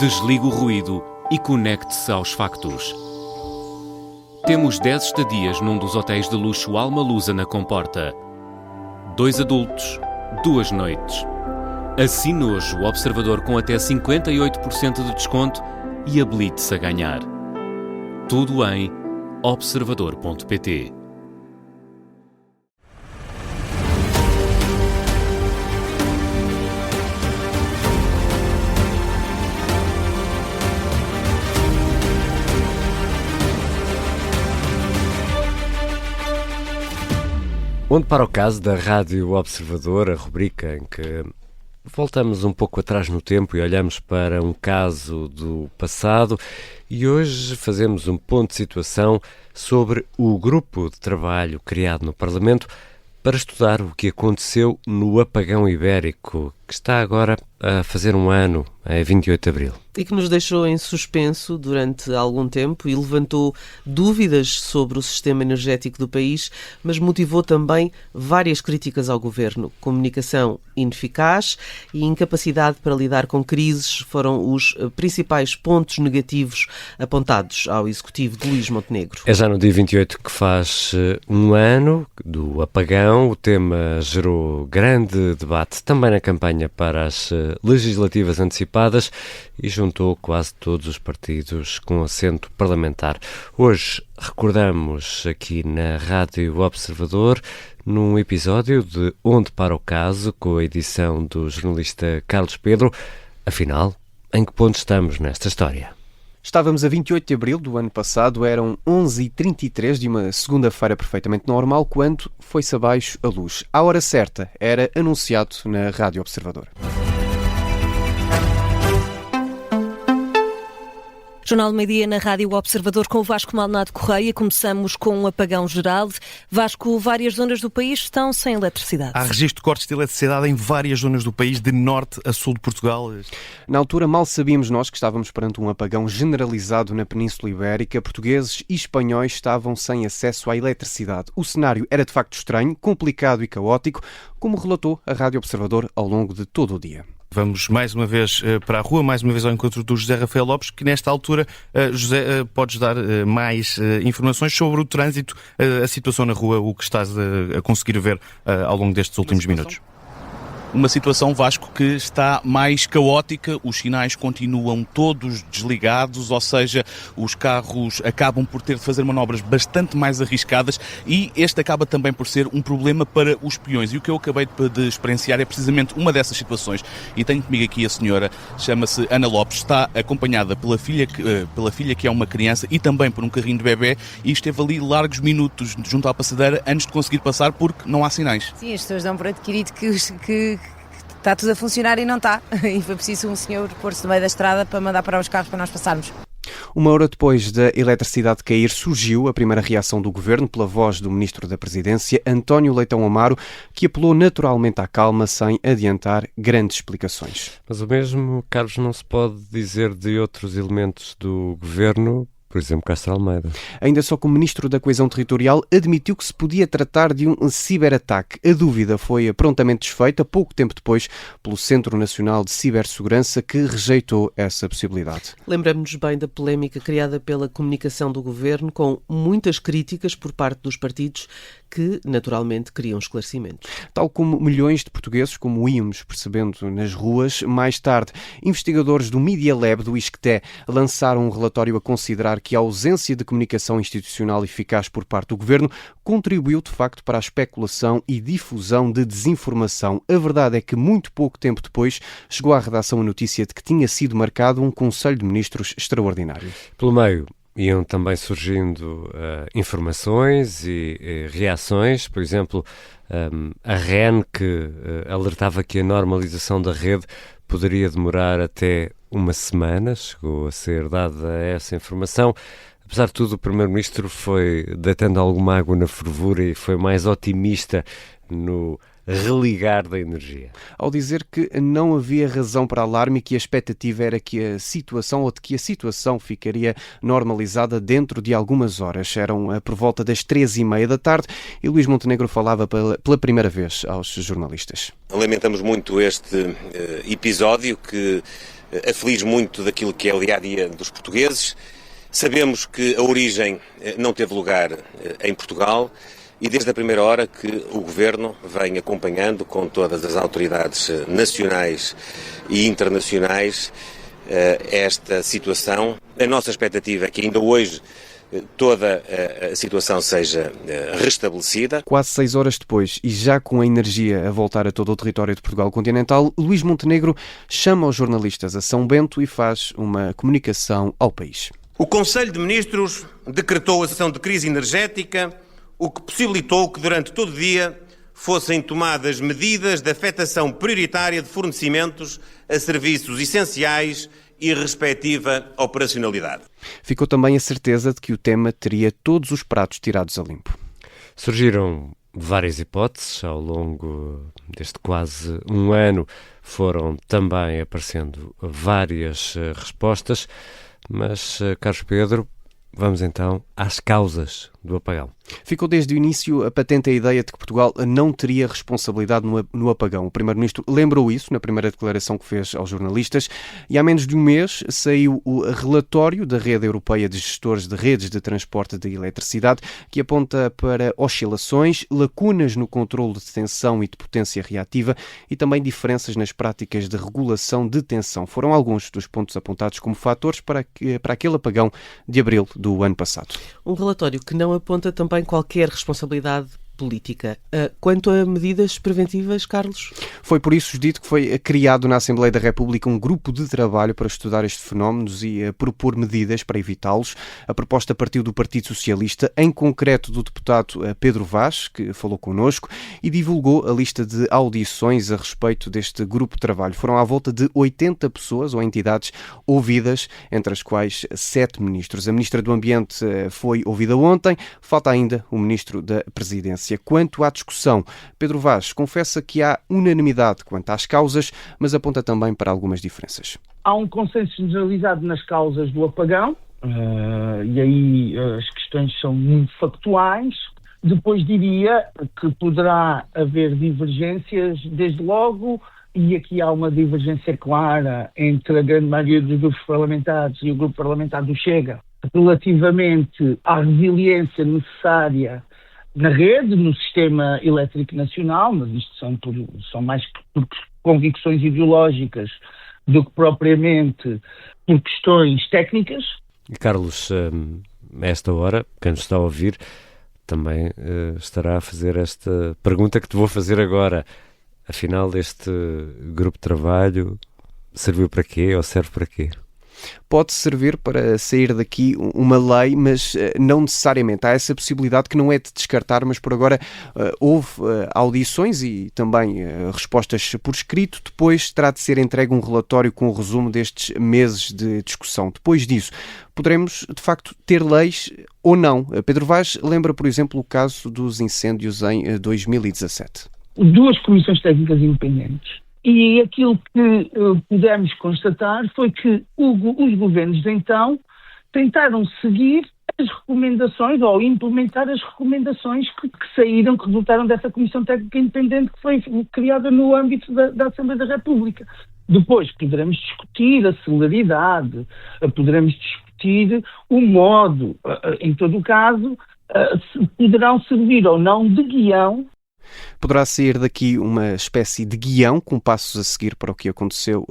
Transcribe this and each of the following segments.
Desligue o ruído e conecte-se aos factos. Temos 10 estadias num dos hotéis de luxo Alma Lusa na Comporta. 2 adultos, 2 noites. Assine hoje o Observador com até 58% de desconto e habilite-se a ganhar. Tudo em observador.pt. Onde para o caso da Rádio Observador, a rubrica em que voltamos um pouco atrás no tempo e olhamos para um caso do passado, e hoje fazemos um ponto de situação sobre o grupo de trabalho criado no Parlamento para estudar o que aconteceu no apagão ibérico, que está agora a fazer um ano, é 28 de abril. E que nos deixou em suspenso durante algum tempo e levantou dúvidas sobre o sistema energético do país, mas motivou também várias críticas ao governo. Comunicação ineficaz e incapacidade para lidar com crises foram os principais pontos negativos apontados ao executivo de Luís Montenegro. É já no dia 28 que faz um ano do apagão. O tema gerou grande debate também na campanha para as legislativas antecipadas e juntou quase todos os partidos com assento parlamentar. Hoje recordamos aqui na Rádio Observador, num episódio de Onde para o Caso, com a edição do jornalista Carlos Pedro. Afinal, em que ponto estamos nesta história? Estávamos a 28 de abril do ano passado, eram 11h33 de uma segunda-feira perfeitamente normal, quando foi-se abaixo a luz. À hora certa, era anunciado na Rádio Observador. Jornal do Meio-Dia na Rádio Observador com o Vasco Maldonado Correia. Começamos com um apagão geral. Vasco, várias zonas do país estão sem eletricidade. Há registro de cortes de eletricidade em várias zonas do país, de norte a sul de Portugal. Na altura, mal sabíamos nós que estávamos perante um apagão generalizado na Península Ibérica. Portugueses e espanhóis estavam sem acesso à eletricidade. O cenário era de facto estranho, complicado e caótico, como relatou a Rádio Observador ao longo de todo o dia. Vamos mais uma vez para a rua, mais uma vez ao encontro do José Rafael Lopes, que nesta altura, José, podes dar mais informações sobre o trânsito, a situação na rua, o que estás a conseguir ver ao longo destes últimos minutos. Uma situação, Vasco, que está mais caótica, os sinais continuam todos desligados, ou seja, os carros acabam por ter de fazer manobras bastante mais arriscadas e este acaba também por ser um problema para os peões. E o que eu acabei de experienciar é precisamente uma dessas situações. E tenho comigo aqui a senhora, chama-se Ana Lopes, está acompanhada pela filha que é uma criança e também por um carrinho de bebê e esteve ali largos minutos junto à passadeira antes de conseguir passar porque não há sinais. Sim, as pessoas dão por adquirido que está tudo a funcionar e não está. E foi preciso um senhor pôr-se no meio da estrada para mandar parar os carros para nós passarmos. Uma hora depois da eletricidade cair, surgiu a primeira reação do Governo pela voz do Ministro da Presidência, António Leitão Amaro, que apelou naturalmente à calma sem adiantar grandes explicações. Mas o mesmo, Carlos, não se pode dizer de outros elementos do Governo, por exemplo, Castro Almeida. Ainda só que o Ministro da Coesão Territorial admitiu que se podia tratar de um ciberataque. A dúvida foi prontamente desfeita, pouco tempo depois, pelo Centro Nacional de Cibersegurança, que rejeitou essa possibilidade. Lembramos-nos bem da polémica criada pela comunicação do Governo, com muitas críticas por parte dos partidos que, naturalmente, queriam esclarecimentos. Tal como milhões de portugueses, como íamos percebendo nas ruas, mais tarde, investigadores do Media Lab do ISCTE lançaram um relatório a considerar que a ausência de comunicação institucional eficaz por parte do Governo contribuiu, de facto, para a especulação e difusão de desinformação. A verdade é que, muito pouco tempo depois, chegou à redação a notícia de que tinha sido marcado um Conselho de Ministros extraordinário. Pelo meio, iam também surgindo informações e reações, por exemplo, a REN, que alertava que a normalização da rede poderia demorar até uma semana, chegou a ser dada essa informação. Apesar de tudo, o Primeiro-Ministro foi deitando alguma água na fervura e foi mais otimista no religar da energia. Ao dizer que não havia razão para alarme e que a expectativa era que a situação ficaria normalizada dentro de algumas horas. Eram por volta das 3h30 da tarde e Luís Montenegro falava pela primeira vez aos jornalistas. Lamentamos muito este episódio que aflige muito daquilo que é o dia-a-dia dos portugueses. Sabemos que a origem não teve lugar em Portugal e desde a primeira hora que o Governo vem acompanhando com todas as autoridades nacionais e internacionais esta situação. A nossa expectativa é que ainda hoje toda a situação seja restabelecida. Quase 6 horas depois, e já com a energia a voltar a todo o território de Portugal continental, Luís Montenegro chama os jornalistas a São Bento e faz uma comunicação ao país. O Conselho de Ministros decretou a situação de crise energética, o que possibilitou que durante todo o dia fossem tomadas medidas de afetação prioritária de fornecimentos a serviços essenciais e respectiva operacionalidade. Ficou também a certeza de que o tema teria todos os pratos tirados a limpo. Surgiram várias hipóteses ao longo deste quase um ano. Foram também aparecendo várias respostas, mas, Carlos Pedro, vamos então às causas do apagão. Ficou desde o início patente a ideia de que Portugal não teria responsabilidade no apagão. O Primeiro-Ministro lembrou isso na primeira declaração que fez aos jornalistas e há menos de um mês saiu o relatório da Rede Europeia de Gestores de Redes de Transporte de Eletricidade que aponta para oscilações, lacunas no controle de tensão e de potência reativa e também diferenças nas práticas de regulação de tensão. Foram alguns dos pontos apontados como fatores para aquele apagão de abril do ano passado. Um relatório que não aponta também qualquer responsabilidade política. Quanto a medidas preventivas, Carlos? Foi por isso dito que foi criado na Assembleia da República um grupo de trabalho para estudar estes fenómenos e propor medidas para evitá-los. A proposta partiu do Partido Socialista, em concreto do deputado Pedro Vaz, que falou connosco, e divulgou a lista de audições a respeito deste grupo de trabalho. Foram à volta de 80 pessoas ou entidades ouvidas, entre as quais 7 ministros. A Ministra do Ambiente foi ouvida ontem, falta ainda o Ministro da Presidência. Quanto à discussão, Pedro Vaz confessa que há unanimidade quanto às causas, mas aponta também para algumas diferenças. Há um consenso generalizado nas causas do apagão, e aí as questões são muito factuais. Depois diria que poderá haver divergências, desde logo, e aqui há uma divergência clara entre a grande maioria dos grupos parlamentares e o grupo parlamentar do Chega, relativamente à resiliência necessária na rede, no sistema elétrico nacional, mas isto são mais por convicções ideológicas do que propriamente por questões técnicas. Carlos, a esta hora, quem nos está a ouvir, também estará a fazer esta pergunta que te vou fazer agora. Afinal, este grupo de trabalho serviu para quê ou serve para quê? Pode servir para sair daqui uma lei, mas não necessariamente. Há essa possibilidade que não é de descartar, mas por agora houve audições e também respostas por escrito. Depois terá de ser entregue um relatório com o resumo destes meses de discussão. Depois disso, poderemos, de facto, ter leis ou não. Pedro Vaz lembra, por exemplo, o caso dos incêndios em 2017. 2 comissões técnicas independentes. E aquilo que pudemos constatar foi que os governos de então tentaram seguir as recomendações ou implementar as recomendações que saíram, que resultaram dessa Comissão Técnica Independente que foi criada no âmbito da Assembleia da República. Depois poderemos discutir a celeridade, poderemos discutir o modo, em todo o caso, poderão servir ou não de guião. Poderá sair daqui uma espécie de guião com passos a seguir para o que aconteceu,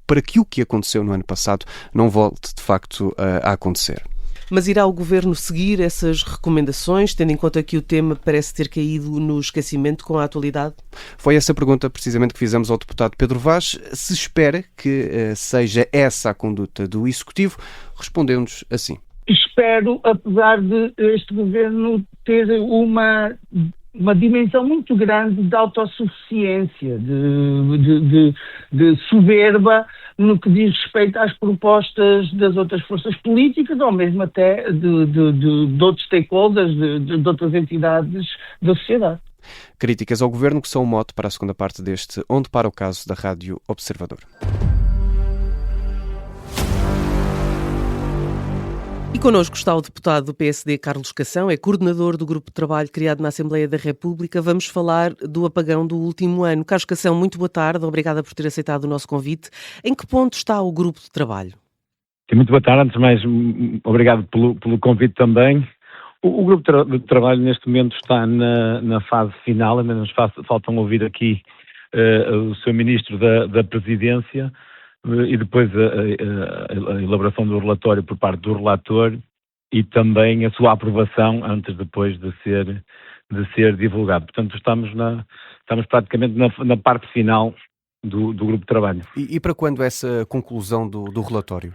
para que o que aconteceu no ano passado não volte de facto a acontecer. Mas irá o Governo seguir essas recomendações, tendo em conta que o tema parece ter caído no esquecimento com a atualidade? Foi essa pergunta precisamente que fizemos ao deputado Pedro Vaz. Se espera que seja essa a conduta do Executivo, respondeu-nos assim. Espero, apesar de este Governo ter uma dimensão muito grande de autossuficiência, de soberba no que diz respeito às propostas das outras forças políticas ou mesmo até de outros stakeholders, de outras entidades da sociedade. Críticas ao Governo que são o mote para a segunda parte deste Onde Para o Caso da Rádio Observador. E connosco está o deputado do PSD, Carlos Cação, é coordenador do grupo de trabalho criado na Assembleia da República. Vamos falar do apagão do último ano. Carlos Cação, muito boa tarde, obrigada por ter aceitado o nosso convite. Em que ponto está o grupo de trabalho? Muito boa tarde, antes de mais, obrigado pelo convite também. O grupo de trabalho neste momento está na fase final, ainda nos faltam ouvir aqui o Sr. Ministro da Presidência e depois a elaboração do relatório por parte do relator e também a sua aprovação depois de ser divulgado. Portanto, estamos praticamente na parte final do grupo de trabalho. E para quando essa conclusão do relatório?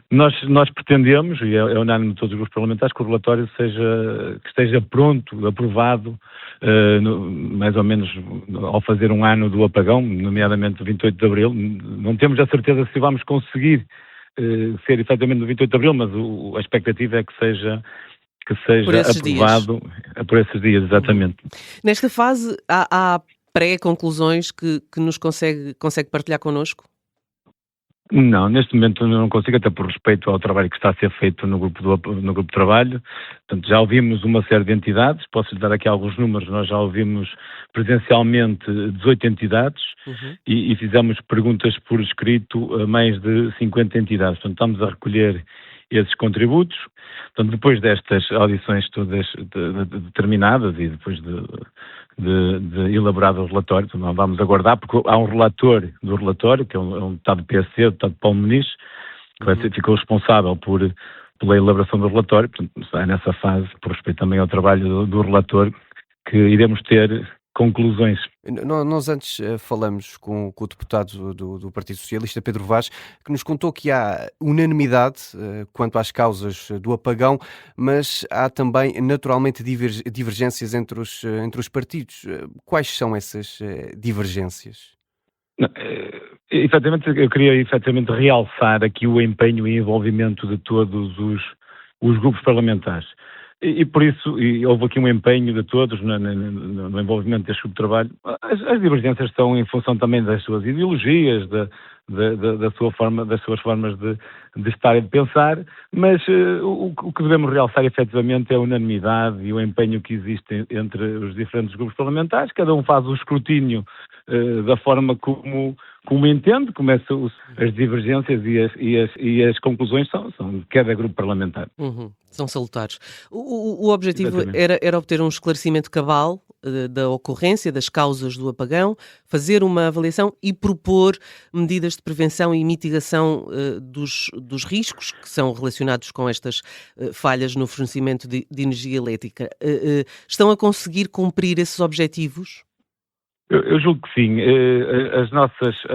Nós pretendemos, e é unânime de todos os grupos parlamentares, que o relatório que esteja pronto, aprovado, mais ou menos ao fazer um ano do apagão, nomeadamente 28 de Abril. Não temos a certeza se vamos conseguir ser efetivamente no 28 de Abril, mas a expectativa é que seja aprovado por esses dias, exatamente. Nesta fase, há pré-conclusões que nos consegue partilhar connosco? Não, neste momento não consigo, até por respeito ao trabalho que está a ser feito no grupo de trabalho. Portanto, já ouvimos uma série de entidades, posso-lhe dar aqui alguns números, nós já ouvimos presencialmente 18 entidades e fizemos perguntas por escrito a mais de 50 entidades. Portanto, estamos a recolher esses contributos. Portanto, depois destas audições todas determinadas e depois de elaborado o relatório, então vamos aguardar, porque há um relator do relatório, que é um deputado do PSD, o deputado Paulo Muniz, que ficou responsável pela elaboração do relatório. Portanto, está nessa fase, por respeito também ao trabalho do relator, que iremos ter conclusões. Nós antes falamos com o deputado do Partido Socialista, Pedro Vaz, que nos contou que há unanimidade quanto às causas do apagão, mas há também naturalmente divergências entre os partidos. Quais são essas divergências? Efetivamente, eu queria realçar aqui o empenho e envolvimento de todos os grupos parlamentares. E por isso, houve aqui um empenho de todos no envolvimento deste grupo de trabalho. As divergências estão em função também das suas ideologias, das suas formas de estar e de pensar, mas o que devemos realçar efetivamente é a unanimidade e o empenho que existe entre os diferentes grupos parlamentares. Cada um faz o escrutínio da forma como entende, as divergências e as conclusões são de cada grupo parlamentar. São salutares. O objetivo era obter um esclarecimento cabal da ocorrência, das causas do apagão, fazer uma avaliação e propor medidas de prevenção e mitigação dos riscos que são relacionados com estas falhas no fornecimento de energia elétrica. Estão a conseguir cumprir esses objetivos? Eu julgo que sim. As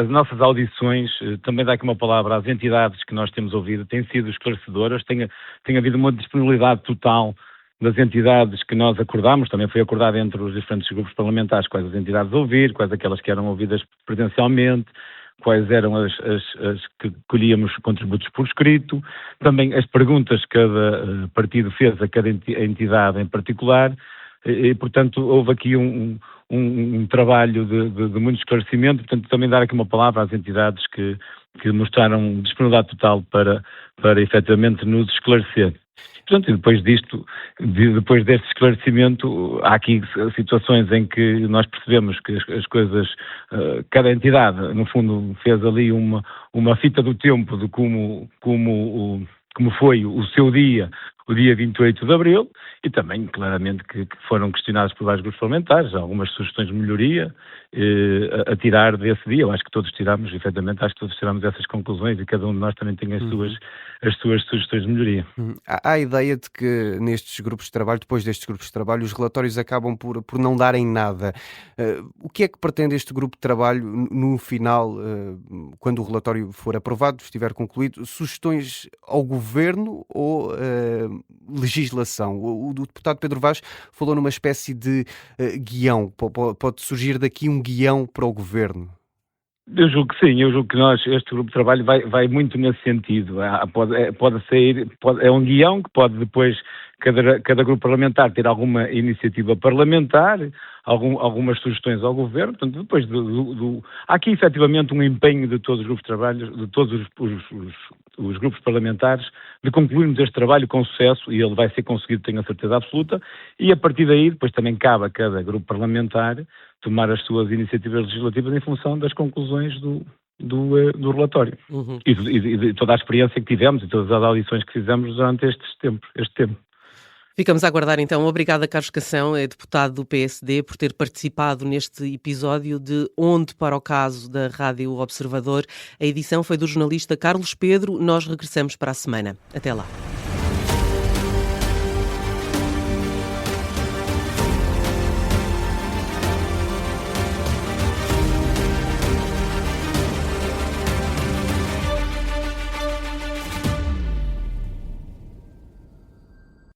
nossas audições, também dá aqui uma palavra às entidades que nós temos ouvido, têm sido esclarecedoras, tem havido uma disponibilidade total das entidades que nós acordámos, também foi acordado entre os diferentes grupos parlamentares quais as entidades a ouvir, quais aquelas que eram ouvidas presencialmente, quais eram as que colhíamos contributos por escrito, também as perguntas que cada partido fez a cada entidade em particular, e portanto houve aqui um trabalho de muito esclarecimento, portanto também dar aqui uma palavra às entidades que mostraram disponibilidade total para efetivamente nos esclarecer. Portanto, e depois deste esclarecimento, há aqui situações em que nós percebemos que as coisas, cada entidade, no fundo, fez ali uma fita do tempo de como foi o seu dia, o dia 28 de Abril, e também, claramente, que foram questionados por vários grupos parlamentares, algumas sugestões de melhoria a tirar desse dia. Eu acho que todos tiramos essas conclusões e cada um de nós também tem as suas sugestões de melhoria. Há a ideia de que nestes grupos de trabalho, depois destes grupos de trabalho, os relatórios acabam por não darem nada. O que é que pretende este grupo de trabalho no final, quando o relatório for aprovado, estiver concluído, sugestões ao Governo ou legislação? O deputado Pedro Vaz falou numa espécie de guião. Pode surgir daqui um guião para o Governo? Eu julgo que sim, este grupo de trabalho vai muito nesse sentido. É um guião que pode depois cada grupo parlamentar ter alguma iniciativa parlamentar, algumas sugestões ao Governo. Portanto, depois há aqui efetivamente um empenho de todos os grupos de trabalho, de todos os grupos parlamentares, de concluirmos este trabalho com sucesso, e ele vai ser conseguido, tenho a certeza absoluta, e a partir daí, depois também cabe a cada grupo parlamentar tomar as suas iniciativas legislativas em função das conclusões do relatório. E de toda a experiência que tivemos e todas as audições que fizemos durante este tempo. Ficamos a aguardar então. Obrigada, Carlos Cação, deputado do PSD, por ter participado neste episódio de Onde para o Caso da Rádio Observador. A edição foi do jornalista Carlos Pedro. Nós regressamos para a semana. Até lá.